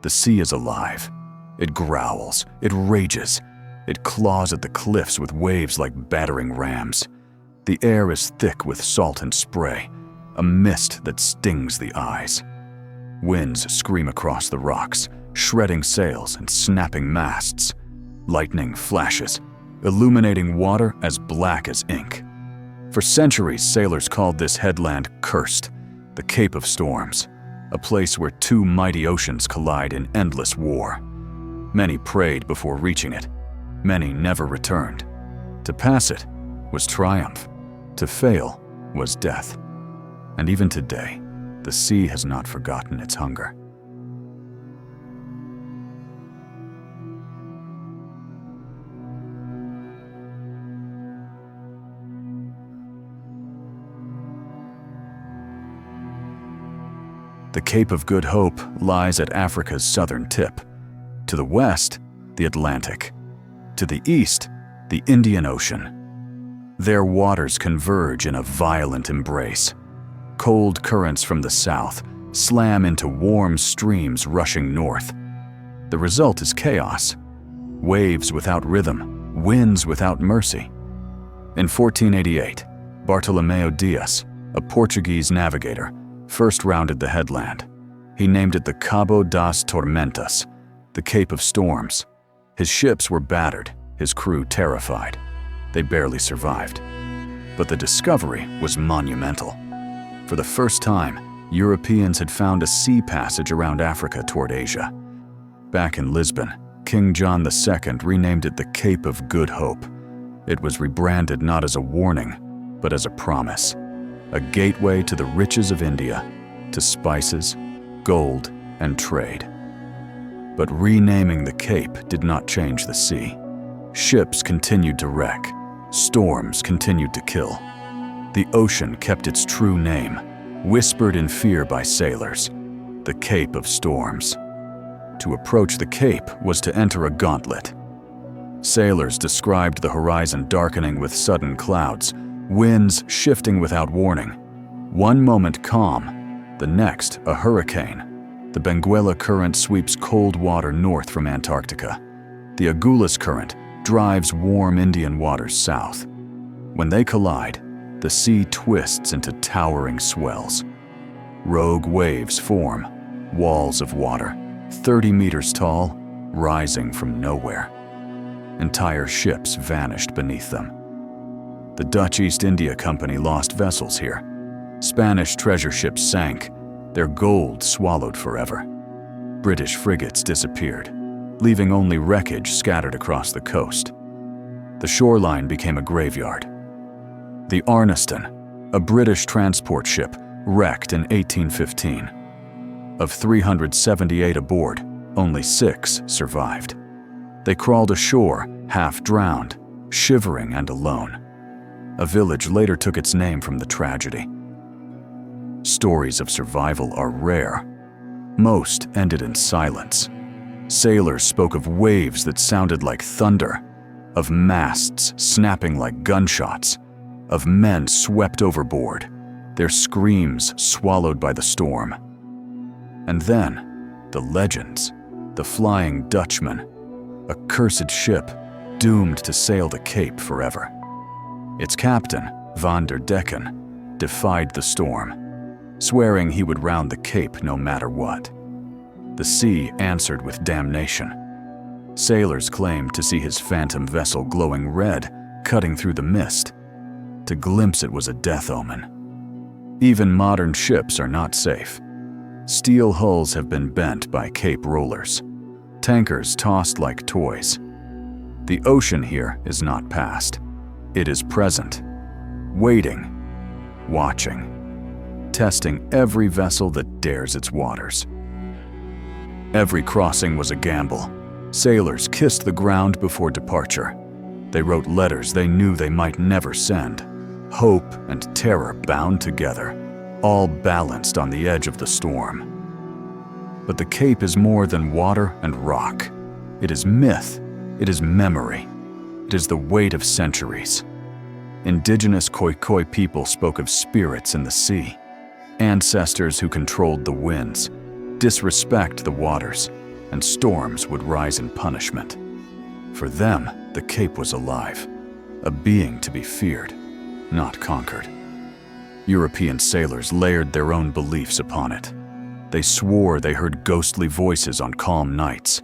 The sea is alive. It growls, it rages, it claws at the cliffs with waves like battering rams. The air is thick with salt and spray, a mist that stings the eyes. Winds scream across the rocks, shredding sails and snapping masts. Lightning flashes, illuminating water as black as ink. For centuries, sailors called this headland cursed, the Cape of Storms, a place where two mighty oceans collide in endless war. Many prayed before reaching it. Many never returned. To pass it was triumph. To fail was death. And even today, the sea has not forgotten its hunger. The Cape of Good Hope lies at Africa's southern tip. To the west, the Atlantic. To the east, the Indian Ocean. Their waters converge in a violent embrace. Cold currents from the south slam into warm streams rushing north. The result is chaos. Waves without rhythm, winds without mercy. In 1488, Bartolomeu Dias, a Portuguese navigator, first rounded the headland. He named it the Cabo das Tormentas, the Cape of Storms. His ships were battered, his crew terrified. They barely survived. But the discovery was monumental. For the first time, Europeans had found a sea passage around Africa toward Asia. Back in Lisbon, King John II renamed it the Cape of Good Hope. It was rebranded not as a warning, but as a promise. A gateway to the riches of India, to spices, gold, and trade. But renaming the Cape did not change the sea. Ships continued to wreck. Storms continued to kill. The ocean kept its true name, whispered in fear by sailors, the Cape of Storms. To approach the Cape was to enter a gauntlet. Sailors described the horizon darkening with sudden clouds, winds shifting without warning. One moment calm, the next a hurricane. The Benguela Current sweeps cold water north from Antarctica. The Agulhas Current drives warm Indian waters south. When they collide, the sea twists into towering swells. Rogue waves form, walls of water, 30 meters tall, rising from nowhere. Entire ships vanished beneath them. The Dutch East India Company lost vessels here. Spanish treasure ships sank, their gold swallowed forever. British frigates disappeared, leaving only wreckage scattered across the coast. The shoreline became a graveyard. The Arniston, a British transport ship, wrecked in 1815. Of 378 aboard, only 6 survived. They crawled ashore, half drowned, shivering and alone. A village later took its name from the tragedy. Stories of survival are rare. Most ended in silence. Sailors spoke of waves that sounded like thunder, of masts snapping like gunshots, of men swept overboard, their screams swallowed by the storm. And then, the legends, the Flying Dutchman, a cursed ship doomed to sail the Cape forever. Its captain, Van der Decken, defied the storm, swearing he would round the Cape no matter what. The sea answered with damnation. Sailors claimed to see his phantom vessel glowing red, cutting through the mist. To glimpse it was a death omen. Even modern ships are not safe. Steel hulls have been bent by Cape rollers. Tankers tossed like toys. The ocean here is not past. It is present, waiting, watching, testing every vessel that dares its waters. Every crossing was a gamble. Sailors kissed the ground before departure. They wrote letters they knew they might never send. Hope and terror bound together, all balanced on the edge of the storm. But the Cape is more than water and rock. It is myth. It is memory. It is the weight of centuries. Indigenous Khoikhoi people spoke of spirits in the sea, ancestors who controlled the winds, disrespect the waters, and storms would rise in punishment. For them, the Cape was alive, a being to be feared, not conquered. European sailors layered their own beliefs upon it. They swore they heard ghostly voices on calm nights,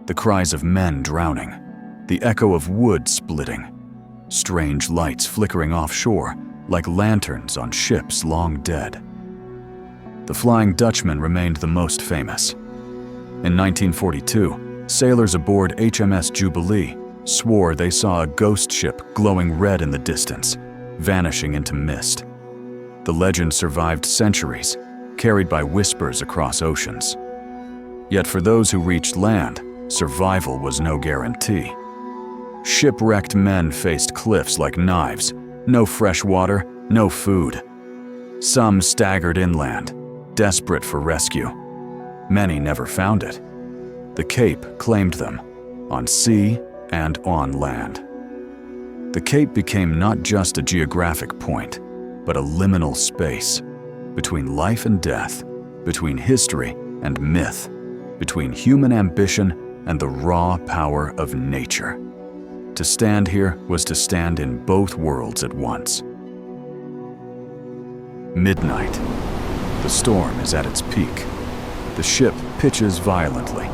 the cries of men drowning, the echo of wood splitting, strange lights flickering offshore like lanterns on ships long dead. The Flying Dutchman remained the most famous. In 1942, sailors aboard HMS Jubilee swore they saw a ghost ship glowing red in the distance, vanishing into mist. The legend survived centuries, carried by whispers across oceans. Yet for those who reached land, survival was no guarantee. Shipwrecked men faced cliffs like knives, no fresh water, no food. Some staggered inland, desperate for rescue. Many never found it. The Cape claimed them, on sea and on land. The Cape became not just a geographic point, but a liminal space, between life and death, between history and myth, between human ambition and the raw power of nature. To stand here was to stand in both worlds at once. Midnight. The storm is at its peak. The ship pitches violently,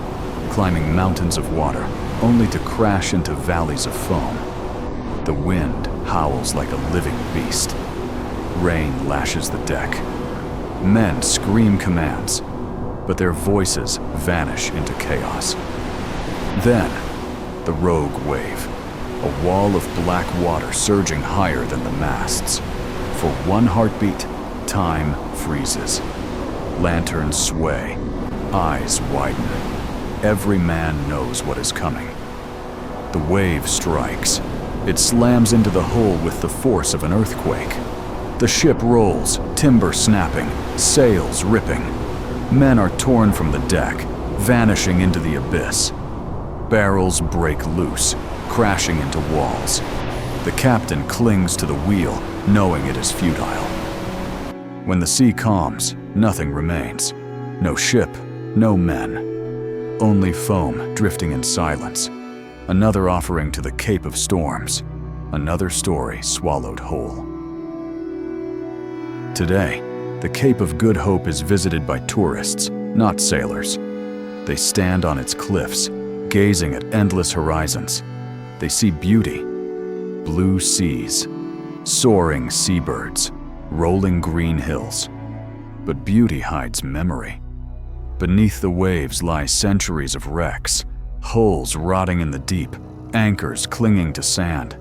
climbing mountains of water, only to crash into valleys of foam. The wind howls like a living beast. Rain lashes the deck. Men scream commands, but their voices vanish into chaos. Then, the rogue wave, a wall of black water surging higher than the masts. For one heartbeat, time freezes. Lanterns sway, eyes widen. Every man knows what is coming. The wave strikes. It slams into the hull with the force of an earthquake. The ship rolls, timber snapping, sails ripping. Men are torn from the deck, vanishing into the abyss. Barrels break loose, crashing into walls. The captain clings to the wheel, knowing it is futile. When the sea calms, nothing remains. No ship, no men. Only foam drifting in silence. Another offering to the Cape of Storms. Another story swallowed whole. Today, the Cape of Good Hope is visited by tourists, not sailors. They stand on its cliffs, gazing at endless horizons. They see beauty, blue seas, soaring seabirds, rolling green hills. But beauty hides memory. Beneath the waves lie centuries of wrecks, hulls rotting in the deep, anchors clinging to sand,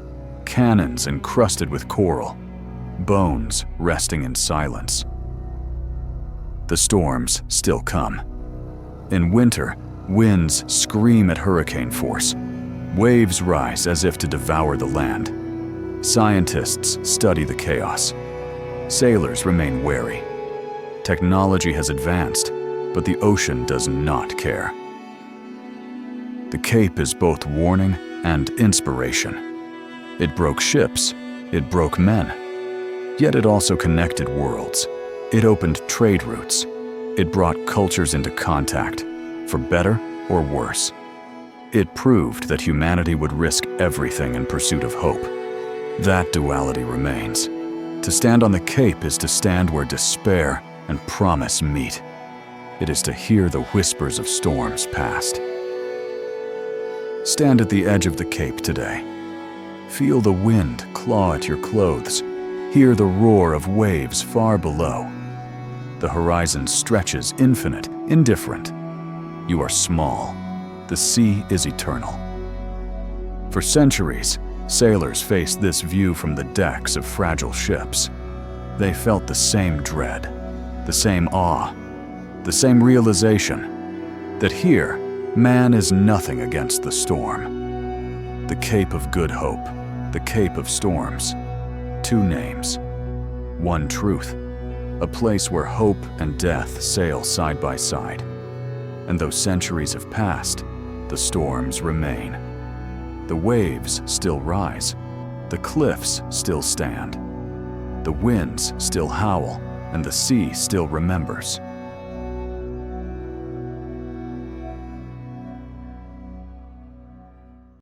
cannons encrusted with coral, bones resting in silence. The storms still come. In winter, winds scream at hurricane force. Waves rise as if to devour the land. Scientists study the chaos. Sailors remain wary. Technology has advanced, but the ocean does not care. The Cape is both warning and inspiration. It broke ships, it broke men. Yet it also connected worlds. It opened trade routes. It brought cultures into contact, for better or worse. It proved that humanity would risk everything in pursuit of hope. That duality remains. To stand on the Cape is to stand where despair and promise meet. It is to hear the whispers of storms past. Stand at the edge of the Cape today. Feel the wind claw at your clothes. Hear the roar of waves far below. The horizon stretches infinite, indifferent. You are small. The sea is eternal. For centuries, sailors faced this view from the decks of fragile ships. They felt the same dread, the same awe, the same realization that here, man is nothing against the storm. The Cape of Good Hope, the Cape of Storms. Two names, one truth, a place where hope and death sail side by side. And though centuries have passed, the storms remain. The waves still rise, the cliffs still stand, the winds still howl, and the sea still remembers.